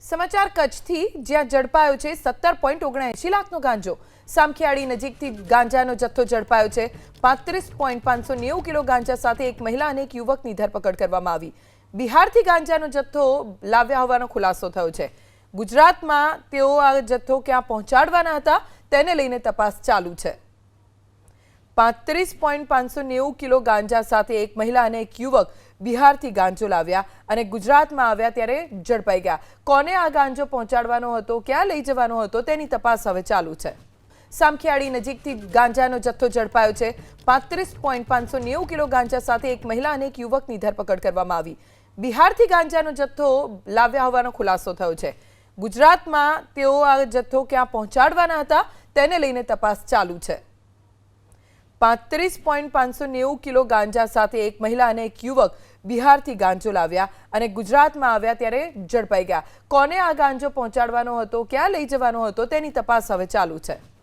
સમાચાર કચ્છથી જ્યાં ઝડપાયો છે 17.79 લાખનો ગાંજો। સામખિયાળી નજીકથી ગાંજાનો જથ્થો ઝડપાયો છે। 35.590 કિલો ગાંજા સાથે એક મહિલા અને એક યુવકની ધરપકડ કરવામાં આવી। બિહારથી ગાંજાનો જથ્થો લાવ્યા હોવાનો ખુલાસો થયો છે। ગુજરાતમાં તેઓ આ જથ્થો ક્યાં પહોંચાડવાના હતા તેને લઈને તપાસ ચાલુ છે। 35.590 કિલો ગાંજા સાથે એક મહિલા અને એક યુવક બિહારથી ગાંજો લાવ્યા અને ગુજરાતમાં આવ્યા ત્યારે ઝડપાઈ ગયા। કોને આ ગાંજો પહોંચાડવાનો હતો, ક્યાં લઈ જવાનો હતો તેની તપાસ હવે ચાલુ છે। સામખિયાળી નજીકથી ગાંજાનો જથ્થો ઝડપાયો છે। 35.590 કિલો ગાંજા સાથે એક મહિલા અને એક યુવકની ધરપકડ કરવામાં આવી। બિહારથી ગાંજાનો જથ્થો લાવ્યા હોવાનો ખુલાસો થયો છે। ગુજરાતમાં તેઓ આ જથ્થો ક્યાં પહોંચાડવાના હતા તેને લઈને તપાસ ચાલુ છે। 35.590 કિલો ગાંજા સાથે એક મહિલા અને એક યુવક બિહારથી ગાંજો લાવ્યા અને ગુજરાતમાં આવ્યા ત્યારે ઝડપાઈ ગયા। કોને આ ગાંજો પહોંચાડવાનો હતો, ક્યાં લઈ જવાનો હતો તેની તપાસ હવે ચાલુ છે।